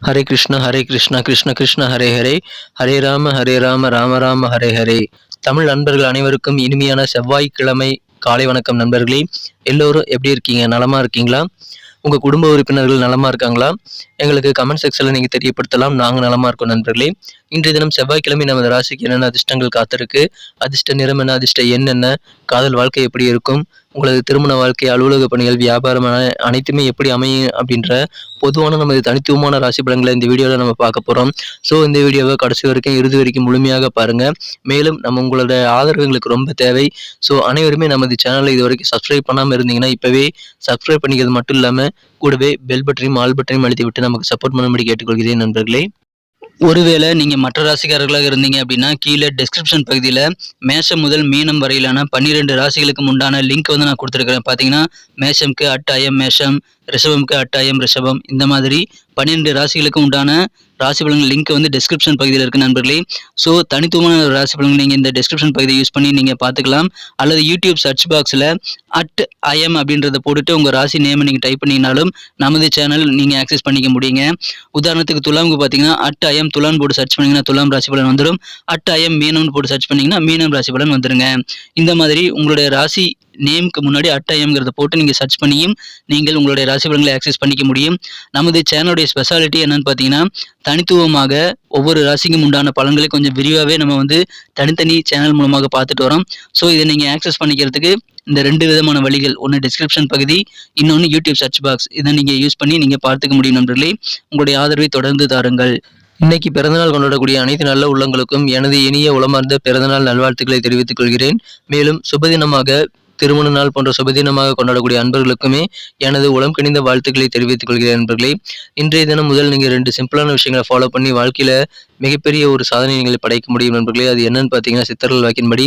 ஹரே கிருஷ்ணா கிருஷ்ண கிருஷ்ண ஹரே ஹரே, ஹரே ராம ராம ராம ஹரே ஹரே. தமிழ் நண்பர்கள் அனைவருக்கும் இனிமையான செவ்வாய்க்கிழமை காலை வணக்கம் நண்பர்களே. எல்லோரும் எப்படி இருக்கீங்க? நலமா இருக்கீங்களா? உங்கள் குடும்ப உறுப்பினர்கள் நலமா இருக்காங்களா? எங்களுக்கு கமெண்ட் செக்ஷனில் நீங்கள் தெரியப்படுத்தலாம். நாங்கள் நலமா இருக்கோம் நண்பர்களே. இன்றைய தினம் செவ்வாய்க்கிழமை நமது ராசிக்கு என்னென்ன அதிர்ஷ்டங்கள் காத்திருக்கு, அதிர்ஷ்ட நிறம் என்ன, அதிர்ஷ்ட எண் என்ன, காதல் வாழ்க்கை எப்படி இருக்கும், உங்களது திருமண வாழ்க்கை, அலுவலக பணிகள், வியாபாரம் அனைத்துமே எப்படி அமையும் அப்படின்ற பொதுவான நமது தனித்துவமான ராசி பலன்களை இந்த வீடியோவில் நம்ம பார்க்க போகிறோம். ஸோ இந்த வீடியோவை கடைசி வரைக்கும் இறுதி வரைக்கும் முழுமையாக பாருங்கள். மேலும் நம்ம உங்களோட ஆதரவு எங்களுக்கு ரொம்ப தேவை. ஸோ அனைவருமே நமது சேனலை இது வரைக்கும் சப்ஸ்கிரைப் பண்ணாமல் இருந்தீங்கன்னா இப்போவே சப்ஸ்கிரைப் பண்ணிக்கிறது மட்டும் இல்லாமல் கூடவே பெல் பட்டனையும் ஆல் பட்டனையும் அழுத்தி விட்டு நமக்கு சப்போர்ட் பண்ணும்படி கேட்டுக்கொள்கிறேன் நண்பர்களே. ஒருவேளை நீங்கள் மற்ற ராசிக்காரர்களாக இருந்தீங்க அப்படின்னா கீழே டிஸ்கிரிப்ஷன் பகுதியில் மேஷம் முதல் மீனம் வரையிலான 12 ராசிகளுக்கு உண்டான லிங்க் வந்து நான் கொடுத்துருக்கிறேன். பார்த்தீங்கன்னா மேஷம்க்கு அட்டாயம் மேஷம், ரிஷபம்க்கு அட்டாயம் ரிஷபம், இந்த மாதிரி 12 ராசிகளுக்கு உண்டான ராசி பலன்கள் லிங்க் வந்து டிஸ்கிரிப்ஷன் பகுதியில் இருக்குது நண்பர்களே. ஸோ தனித்துவமான ராசி பலன்கள் நீங்கள் இந்த டிஸ்கிரிப்ஷன் பகுதியை யூஸ் பண்ணி நீங்கள் பார்த்துக்கலாம். அல்லது யூடியூப் சர்ச் பாக்ஸில் @IM அப்படின்றத போட்டுட்டு உங்கள் ராசி நேமை நீங்கள் டைப் பண்ணிங்கனாலும் நமது சேனல் நீங்கள் ஆக்சஸ் பண்ணிக்க முடியுங்க. உதாரணத்துக்கு துலாமுக்கு பார்த்தீங்கன்னா @IM துலான் போட்டு சர்ச் பண்ணிங்கன்னா துலாம் ராசி பலன் வந்துடும். @IM மீனம்னு போட்டு சர்ச் பண்ணிங்கன்னா மீனம் ராசி பலன் வந்துடுங்க. இந்த மாதிரி உங்களுடைய ராசி நேமுக்கு முன்னாடி @IMங்கிறத போட்டு நீங்கள் சர்ச் பண்ணியும் நீங்கள் உங்களுடைய ராசி பலன்களை ஆக்சஸ் பண்ணிக்க முடியும். நமது சேனலுடைய ஸ்பெஷாலிட்டி என்னன்னு பார்த்தீங்கன்னா தனித்துவமாக ஒவ்வொரு ராசிக்கும் உண்டான பலன்களை கொஞ்சம் விரிவாகவே நம்ம வந்து தனித்தனி சேனல் மூலமாக பார்த்துட்டு வரோம். ஸோ இதை நீங்கள் ஆக்சஸ் பண்ணிக்கிறதுக்கு இந்த 2 விதமான வழிகள், ஒன்று டிஸ்கிரிப்ஷன் பகுதி, இன்னொன்று யூடியூப் சர்ச் பாக்ஸ். இதை நீங்கள் யூஸ் பண்ணி நீங்கள் பார்த்துக்க முடியும் நண்பர்களே. உங்களுடைய ஆதரவை தொடர்ந்து தாருங்கள். இன்னைக்கு பிறந்தநாள் கொண்டாடக்கூடிய அனைத்து நல்ல உள்ளங்களுக்கும் எனது இனிய உளமார்ந்த பிறந்தநாள் நல்வாழ்த்துக்களை தெரிவித்துக் கொள்கிறேன். மேலும் சுபதினமாக திருமண நாள் போன்ற சுபதினமாக கொண்டாடக்கூடிய அன்பர்களுக்குமே எனது உளம் கனிந்த வாழ்த்துக்களை தெரிவித்துக் கொள்கிறேன் நண்பர்களே. இன்றைய தினம் முதல் நீங்கள் 2 சிம்பிளான விஷயங்களை ஃபாலோ பண்ணி வாழ்க்கையில மிகப்பெரிய ஒரு சாதனை நீங்கள் படைக்க முடியும் நண்பர்களே. அது என்னன்னு பார்த்தீங்கன்னா சித்தர்கள் வாக்கின்படி,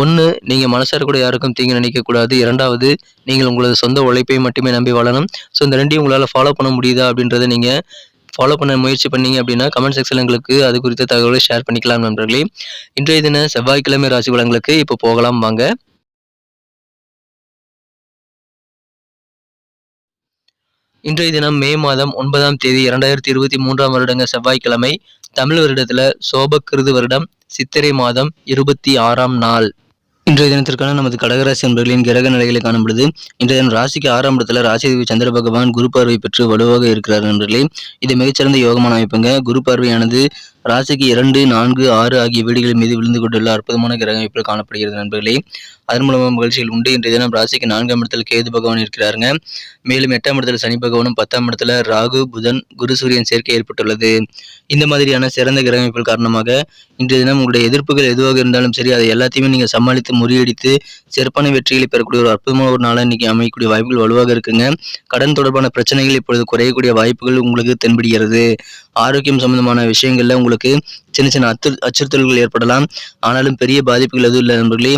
1, நீங்கள் மனசார கூட யாருக்கும் தீங்கு நினைக்கக்கூடாது. 2வது, நீங்கள் உங்களது சொந்த உழைப்பை மட்டுமே நம்பி வாழணும். ஸோ இந்த 2ஐயும் உங்களால் ஃபாலோ பண்ண முடியுதா அப்படின்றத நீங்கள் ஃபாலோ பண்ண முயற்சி பண்ணீங்க அப்படின்னா கமெண்ட் செக்ஷனில் எங்களுக்கு அது குறித்த தகவலை ஷேர் பண்ணிக்கலாம் நண்பர்களே. இன்றைய தின செவ்வாய்க்கிழமை ராசி பலன்களுக்கு இப்போ போகலாம் வாங்க. இன்றைய தினம் மே மாதம் 9ஆம் தேதி 2023ஆம் வருடங்க செவ்வாய்க்கிழமை, தமிழ் வருடத்தில் சோபக்கிருது வருடம் சித்திரை மாதம் 26ஆம் நாள். இன்றைய தினத்திற்கான நமது கடகராசி நண்பர்களின் கிரக நிலைகளை காணப்படுது. இன்றைய தினம் ராசிக்கு 6ஆம் இடத்துல ராசிதிபதி சந்திர பகவான் குரு பார்வை பெற்று வலுவாக இருக்கிறார் நண்பர்களே. இது மிகச்சிறந்த யோகமான அமைப்புங்க. குரு பார்வையானது ராசிக்கு 2, 4, 6 ஆகிய வீடுகளின் மீது விழுந்து கொண்டுள்ள அற்புதமான கிரக அமைப்பில் காணப்படுகிறது நண்பர்களே. அதன் மூலமாக மகிழ்ச்சிகள் உண்டு. இன்றைய தினம் ராசிக்கு 4ஆம் இடத்தில் கேது பகவான் இருக்கிறாருங்க. மேலும் 8ஆம் இடத்துல சனி பகவானும், 10ஆம் இடத்துல ராகு, புதன், குரு, சூரியன் சேர்க்கை ஏற்பட்டுள்ளது. இந்த மாதிரியான சிறந்த கிரக அமைப்பில் காரணமாக இன்றைய தினம் உங்களுடைய எதிர்ப்புகள் எதுவாக இருந்தாலும் சரி, அதை எல்லாத்தையுமே நீங்கள் சமாளித்து முறியடித்து சிறப்பான வெற்றிகளை பெறக்கூடிய ஒரு அற்புதமான ஒரு நாளாக இன்னைக்கு அமையக்கூடிய வாய்ப்புகள் வலுவாக இருக்குங்க. கடன் தொடர்பான பிரச்சனைகள் இப்பொழுது குறையக்கூடிய வாய்ப்புகள் உங்களுக்கு தென்படுகிறது. ஆரோக்கியம் சம்பந்தமான விஷயங்கள்ல உங்களுக்கு சின்ன சின்ன அச்சுறுத்தல்கள் ஏற்படலாம். ஆனாலும் பெரிய பாதிப்புகள் எதுவும் இல்லை நண்பர்களே.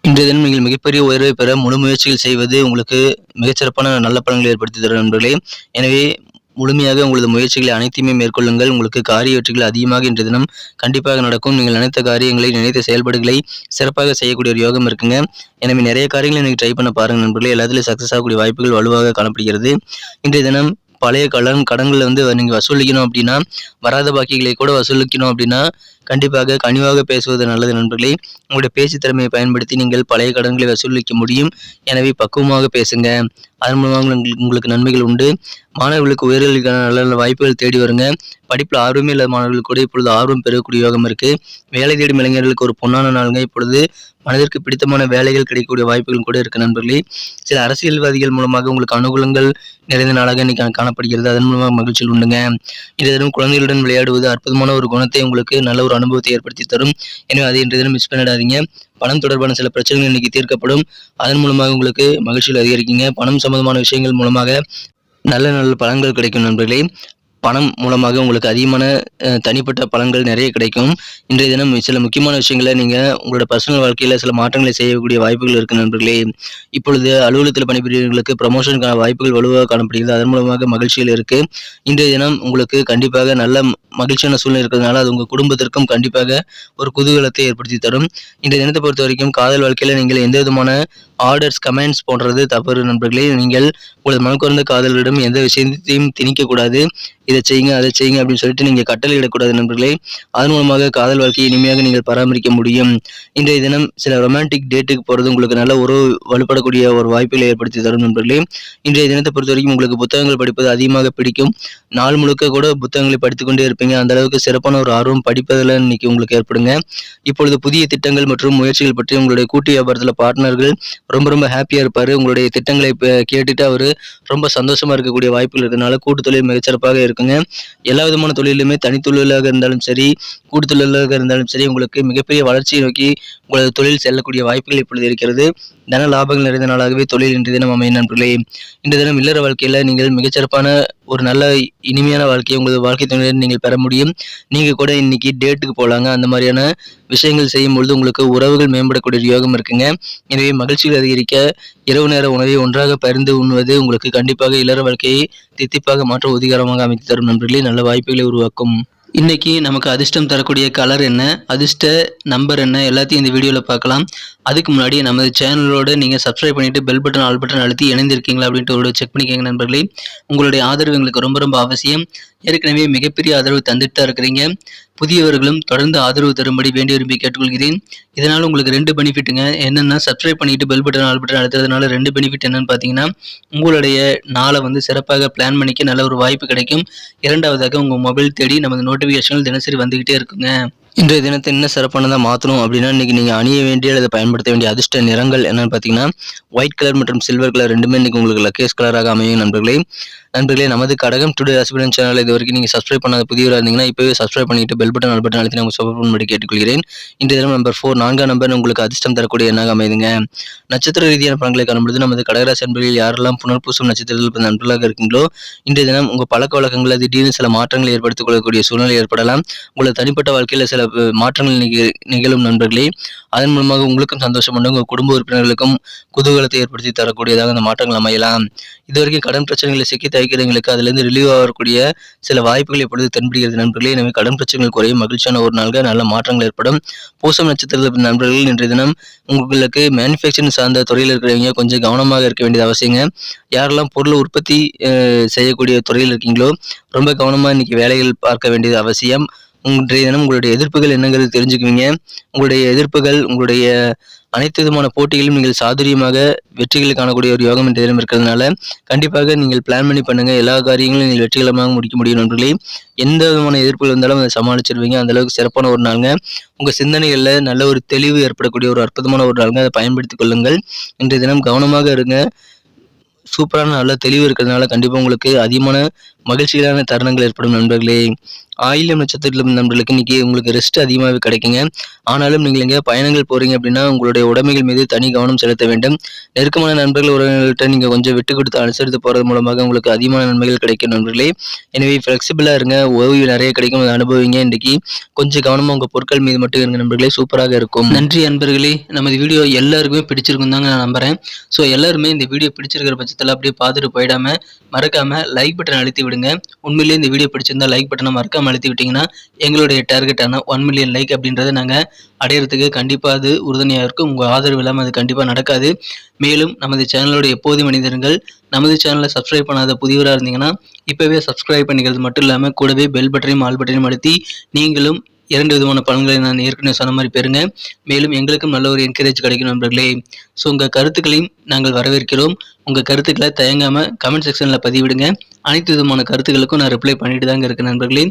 இன்றைய தினம் நீங்கள் மிகப்பெரிய உயர்வை பெற முழு முயற்சிகள் செய்வது உங்களுக்கு மிகச்சிறப்பான நல்ல பலன்களை ஏற்படுத்தி தரும் நண்பர்களே. எனவே முழுமையாக உங்களது முயற்சிகளை அனைத்தையுமே மேற்கொள்ளுங்கள். உங்களுக்கு காரிய வெற்றிகள் அதிகமாக இன்றைய தினம் கண்டிப்பாக நடக்கும். நீங்கள் நினைத்த காரியங்களை, நினைத்த செயல்பாடுகளை சிறப்பாக செய்யக்கூடிய ஒரு யோகம் இருக்குங்க. எனவே நிறைய காரியங்களை நீங்கள் ட்ரை பண்ண பாருங்கள் நண்பர்களே. எல்லாத்துலேயும் சக்ஸஸ் ஆகக்கூடிய வாய்ப்புகள் வலுவாக காணப்படுகிறது. இன்றைய தினம் பழைய கடன்களை வந்து நீங்கள் வசூலிக்கணும் அப்படின்னா, வராத பாக்கிகளை கூட வசூலிக்கணும் அப்படின்னா கண்டிப்பாக கனிவாக பேசுவது நல்லது நண்பர்களே. உங்களுடைய பேச்சு திறமையை பயன்படுத்தி நீங்கள் பழைய கடன்களை வசூலிக்க முடியும். எனவே பக்குவமாக பேசுங்க. அதன் மூலமாக உங்களுக்கு நன்மைகள் உண்டு. மாணவர்களுக்கு உயர்கல்விக்கான நல்ல நல்ல வாய்ப்புகள் தேடி வருங்க. படிப்பில் ஆர்வமே இல்லாத மாணவர்களுக்கு கூட இப்பொழுது ஆர்வம் பெறக்கூடிய யோகம் இருக்குது. வேலை தேடும் இளைஞர்களுக்கு ஒரு பொன்னான நாளுங்க. இப்பொழுது மனதிற்கு பிடித்தமான வேலைகள் கிடைக்கக்கூடிய வாய்ப்புகள் கூட இருக்குது நண்பர்களே. சில அரசியல்வாதிகள் மூலமாக உங்களுக்கு அனுகூலங்கள் நிறைந்த நாளாக இன்னைக்கு காணப்படுகிறது. அதன் மூலமாக மகிழ்ச்சிகள் உண்டுங்க. இன்றைய தினம் குழந்தைகளுடன் விளையாடுவது அற்புதமான ஒரு குணத்தை உங்களுக்கு நல்ல ஒரு அனுபவத்தை ஏற்படுத்தி தரும். எனவே அதை இன்றைய தினம் மிஸ் பண்ணிடாதீங்க. பணம் தொடர்பான சில பிரச்சனைகள் இன்னைக்கு தீர்க்கப்படும். அதன் மூலமாக உங்களுக்கு மகிழ்ச்சிகள் அதிகரிக்குங்க. பணம் சம்பந்தமான விஷயங்கள் மூலமாக நல்ல நல்ல பலன்கள் கிடைக்கும் நண்பர்களே. பணம் மூலமாக உங்களுக்கு அதிகமான தனிப்பட்ட பலன்கள் நிறைய கிடைக்கும். இன்றைய தினம் சில முக்கியமான விஷயங்களை நீங்கள் உங்களோட பர்சனல் வாழ்க்கையில் சில மாற்றங்களை செய்யக்கூடிய வாய்ப்புகள் இருக்குது நண்பர்களே. இப்பொழுது அலுவலகத்தில் பணிபுரியவர்களுக்கு ப்ரமோஷனுக்கான வாய்ப்புகள் வலுவாக காணப்படுகிறது. அதன் மூலமாக மகிழ்ச்சிகள் இருக்குது. இன்றைய தினம் உங்களுக்கு கண்டிப்பாக நல்ல மகிழ்ச்சியான சூழ்நிலை இருக்கிறதுனால அது உங்கள் குடும்பத்திற்கும் கண்டிப்பாக ஒரு குதூகலத்தை ஏற்படுத்தி தரும். இன்றைய தினத்தை பொறுத்த வரைக்கும் காதல் வாழ்க்கையில் நீங்கள் எந்த விதமான ஆர்டர்ஸ், கமெண்ட்ஸ் போன்றது தவறு நண்பர்களே. நீங்கள் உங்களது மனக்குறந்த காதலரிடம் எந்த விஷயத்தையும் திணிக்கக்கூடாது. இதை செய்யுங்க, அதை செய்யுங்க அப்படின்னு சொல்லிட்டு நீங்கள் கட்டளையிடக்கூடாது நண்பர்களே. அதன் மூலமாக காதல் வாழ்க்கையை இனிமையாக நீங்கள் பராமரிக்க முடியும். இன்றைய தினம் சில ரொமான்டிக் டேட்டுக்கு போகிறது உங்களுக்கு நல்ல உறவு வலுப்படக்கூடிய ஒரு வாய்ப்புகளை ஏற்படுத்தி தரும் நண்பர்களே. இன்றைய தினத்தை பொறுத்த வரைக்கும் உங்களுக்கு புத்தகங்கள் படிப்பது அதிகமாக பிடிக்கும். நாள் முழுக்க கூட புத்தகங்களை படித்துக்கொண்டே இருப்பீங்க. அந்த அளவுக்கு சிறப்பான ஒரு ஆர்வம் படிப்பதில் இன்னைக்கு உங்களுக்கு ஏற்படுங்க. இப்பொழுது புதிய திட்டங்கள் மற்றும் முயற்சிகள் பற்றி உங்களுடைய கூட்டு வியாபாரத்தில் பார்ட்னர்கள் ரொம்ப ஹாப்பியாக இருப்பார். உங்களுடைய திட்டங்களை கேட்டுட்டு அவர் ரொம்ப சந்தோஷமாக இருக்கக்கூடிய வாய்ப்புகள் இருக்கிறதுனால கூட்டு தொழில் மிகச்சிறப்பாக இருக்குங்க. எல்லா விதமான தொழிலுமே தனித்தொழிலாக இருந்தாலும் சரி, கூட்டு தொழிலாக இருந்தாலும் சரி, உங்களுக்கு மிகப்பெரிய வளர்ச்சியை நோக்கி உங்களது தொழில் செல்லக்கூடிய வாய்ப்புகள் இப்பொழுது இருக்கிறது. தன லாபங்கள் நிறைந்த நாளாகவே தொழில் இன்றைய தினம் அமையும் நண்பர்களே. இன்றைய தினம் இல்லற வாழ்க்கையில் நீங்கள் மிகச்சிறப்பான ஒரு நல்ல இனிமையான வாழ்க்கையை உங்களது வாழ்க்கை துணையுடன் நீங்கள் பெற முடியும். நீங்கள் கூட இன்னைக்கு டேட்டுக்கு போகலாங்க. அந்த மாதிரியான விஷயங்கள் செய்யும் பொழுது உங்களுக்கு உறவுகள் மேம்படக்கூடிய யோகம் இருக்குங்க. எனவே மகிழ்ச்சிகள் அதிகரிக்க இரவு நேர உணவை ஒன்றாக பகிர்ந்து உண்ணுவது உங்களுக்கு கண்டிப்பாக இல்லற வாழ்க்கையை தித்திப்பாக மாற்ற உதவிகரமாக அமைத்து தரும் நண்பர்களே. நல்ல வாய்ப்புகளை உருவாக்கும். இன்னைக்கு நமக்கு அதிர்ஷ்டம் தரக்கூடிய கலர் என்ன, அதிர்ஷ்ட நம்பர் என்ன, எல்லாத்தையும் இந்த வீடியோவில் பார்க்கலாம். அதுக்கு முன்னாடி நமது சேனலோட நீங்கள் சப்ஸ்கிரைப் பண்ணிட்டு பெல் பட்டன் ஆல் பட்டன் அழுத்தி இணைந்திருக்கீங்களா அப்படின்ட்டு ஒரு செக் பண்ணிக்கோங்க நண்பர்களே. உங்களுடைய ஆதரவு எங்களுக்கு ரொம்ப அவசியம். ஏற்கனவே மிகப்பெரிய ஆதரவு தந்துட்டு தான் இருக்கிறீங்க. புதியவர்களும் தொடர்ந்து ஆதரவு தரும்படி வேண்டி விரும்பி கேட்டுக்கொள்கிறேன். இதனால் உங்களுக்கு 2 பெனிஃபிட்டுங்க. என்னென்னா, சப்ஸ்கிரைப் பண்ணிட்டு பெல் பட்டன் ஆல் பட்டன் அழுத்துறதுனால 2 பெனிஃபிட் என்னன்னு பார்த்தீங்கன்னா, உங்களுடைய நாளை சிறப்பாக பிளான் பண்ணிக்க நல்ல ஒரு வாய்ப்பு கிடைக்கும். இரண்டாவதாக உங்கள் மொபைல் தேடி நமது நோட்டிஃபிகேஷன்கள் தினசரி வந்துகிட்டே இருக்குங்க. இன்றைய தினத்தை என்ன சிறப்பானதாக மாற்றணும் அப்படின்னா, இன்றைக்கி நீங்கள் அணிய வேண்டிய அல்லது பயன்படுத்த வேண்டிய அதிர்ஷ்ட நிறங்கள் என்னென்னு பார்த்தீங்கன்னா, ஒயிட் கலர் மற்றும் சில்வர் கலர் ரெண்டுமே இன்றைக்கி உங்களுக்கு லக்கேஸ் கலராக அமையும் நண்பர்களே. நமது கடகம் டுடே ராசிபலன் சேனல் இது வரைக்கும் நீங்கள் சப்ஸ்கிரைப் பண்ணாத புதியவராக இருந்தீங்கன்னா இப்போவே சப்ஸ்கிரைப் பண்ணிட்டு பெல் பட்டன் ஆல் பட்டன் அழுத்தி நம்ம சப்போர்ட் பண்ணும்படி கேட்டுக்கொள்கிறேன். இன்றைய தினம் நம்பர் 4 4ஆம் நம்பர் உங்களுக்கு அதிர்ஷ்டம் தரக்கூடிய எண்ணாக அமைதுங்க. நட்சத்திர ரீதியான பலன்களை காணும்பொழுது நமது கடகராசி அன்பர்களில் யாரெல்லாம் புனர்பூசம் நட்சத்திரத்தில் நண்பர்களாக இருக்கீங்களோ, இன்றைய தினம் உங்கள் பழக்க வழக்கங்களில் திடீர்னு சில மாற்றங்களை ஏற்படுத்திக் கொள்ளக்கூடிய சூழ்நிலை ஏற்படலாம். உங்களது தனிப்பட்ட வாழ்க்கையில் சில மாற்றங்கள் நிகழும் நண்பர்களே. அதன் மூலமாக உங்களுக்கும் சந்தோஷம் உண்டு, உங்கள் குடும்ப உறுப்பினர்களுக்கும் குதூகலத்தை ஏற்படுத்தி தரக்கூடியதாக அந்த மாற்றங்கள் அமையலாம். இதுவரைக்கும் கடன் பிரச்சனைகளை சிக்கி தவிக்கிறவங்களுக்கு அதிலிருந்து ரிலீவ் ஆகக்கூடிய சில வாய்ப்புகள் இப்பொழுது தென்படுகிறது நண்பர்களே. எனவே கடன் பிரச்சனைகள் குறையும், மகிழ்ச்சியான ஒரு நாள்கள் நல்ல மாற்றங்கள் ஏற்படும். பூசம் நட்சத்திரத்தில் நண்பர்கள் இன்றைய தினம் உங்களுக்கு மேனுஃபேக்சரிங் சார்ந்த துறையில் இருக்கிறவங்க கொஞ்சம் கவனமாக இருக்க வேண்டியது அவசியங்க. யாரெல்லாம் பொருள் உற்பத்தி செய்யக்கூடிய துறையில் இருக்கீங்களோ ரொம்ப கவனமாக இன்னைக்கு வேலைகள் பார்க்க வேண்டியது அவசியம். இன்றைய தினம் உங்களுடைய எதிர்ப்புகள் என்னங்கிறது தெரிஞ்சுக்குவீங்க. உங்களுடைய எதிர்ப்புகள் உங்களுடைய அனைத்து விதமான போட்டிகளிலும் நீங்கள் சாதுரியமாக வெற்றிகளை காணக்கூடிய ஒரு யோகம் இன்றைய தினம் இருக்கிறதுனால கண்டிப்பாக நீங்கள் பிளான் பண்ணி பண்ணுங்க. எல்லா காரியங்களும் நீங்கள் வெற்றிகரமாக முடிக்க முடியும் நண்பர்களே. எந்த விதமான எதிர்ப்புகள் இருந்தாலும் அதை சமாளிச்சிருவீங்க. அந்த அளவுக்கு சிறப்பான ஒரு நாளுங்க. உங்கள் சிந்தனைகளில் நல்ல ஒரு தெளிவு ஏற்படக்கூடிய ஒரு அற்புதமான ஒரு நாளுங்க. அதை பயன்படுத்திக் கொள்ளுங்கள். இன்றைய தினம் கவனமாக இருங்க. சூப்பரான நல்ல தெளிவு இருக்கிறதுனால கண்டிப்பாக உங்களுக்கு அதிகமான மகிழ்ச்சிகளான தருணங்கள் ஏற்படும் நண்பர்களே. ஆயில்யம் நட்சத்திரத்தில் நண்பர்களுக்கு இன்னைக்கு உங்களுக்கு ரெஸ்ட் அதிகமாகவே கிடைக்குங்க. ஆனாலும் நீங்கள் எங்கே பயணங்கள் போகிறீங்க அப்படின்னா உங்களுடைய உடைமைகள் மீது தனி கவனம் செலுத்த வேண்டும். நெருக்கமான நண்பர்கள் உறவினர்கள்ட்ட நீங்கள் கொஞ்சம் விட்டு கொடுத்து அனுசரித்து போகிறது மூலமாக உங்களுக்கு அதிகமான நன்மைகள் கிடைக்கும் நண்பர்களே. எனவே ஃப்ளெக்சிபிளாக இருங்க, ஓய்வு நிறைய கிடைக்கும், அதை அனுபவிங்க. இன்றைக்கி கொஞ்சம் கவனமாக உங்கள் பொருட்கள் மீது மட்டும் இருங்க நண்பர்களே, சூப்பராக இருக்கும். நன்றி நண்பர்களே. நமது வீடியோ எல்லாருக்குமே பிடிச்சிருக்கும் தாங்க நான் நம்புகிறேன். ஸோ எல்லாருமே இந்த வீடியோ பிடிச்சிருக்கிற பட்சத்தில் அப்படியே பார்த்துட்டு போயிடாமல் மறக்காமல் லைக் பட்டன் அழுத்தி விடுங்க. உண்மையிலேயே இந்த வீடியோ பிடிச்சிருந்தா லைக் பட்டனை மறக்காமல் அழுத்தி விட்டிங்கன்னா எங்களுடைய டார்கெட்டான 1 மில்லியன் லைக் அப்படின்றத நாங்கள் அடையிறதுக்கு கண்டிப்பாக அது உறுதுணையாக இருக்கும். உங்கள் ஆதரவு இல்லாமல் அது கண்டிப்பாக நடக்காது. மேலும் நமது சேனலோட எப்போதும் மனிதர்கள் நமது சேனலை சப்ஸ்கிரைப் பண்ணாத புதியவராக இருந்தீங்கன்னா இப்போவே சப்ஸ்கிரைப் பண்ணிக்கிறது மட்டும் இல்லாமல் கூடவே பெல் பட்டனையும் ஆல் பட்டனையும் அழுத்தி நீங்களும் 2 விதமான பலன்களை நான் ஏற்கனவே சொன்ன மாதிரி பெறுங்க. மேலும் எங்களுக்கும் நல்ல ஒரு என்கரேஜ் கிடைக்கும் நண்பர்களே. ஸோ உங்கள் கருத்துக்களையும் நாங்கள் வரவேற்கிறோம். உங்கள் கருத்துக்களை தயங்காமல் கமெண்ட் செக்ஷனில் பதிவிடுங்க. அனைத்து விதமான கருத்துக்களுக்கும் நான் ரிப்ளை பண்ணிட்டு தாங்க இருக்கேன் நண்பர்களே.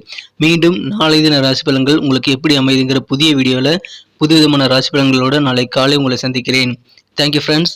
மீண்டும் நாளை தின ராசி பலன்கள் உங்களுக்கு எப்படி அமைதுங்கிற புதிய வீடியோவில் புது விதமான ராசி பலன்களோடு நாளை காலை உங்களை சந்திக்கிறேன். Thank you friends.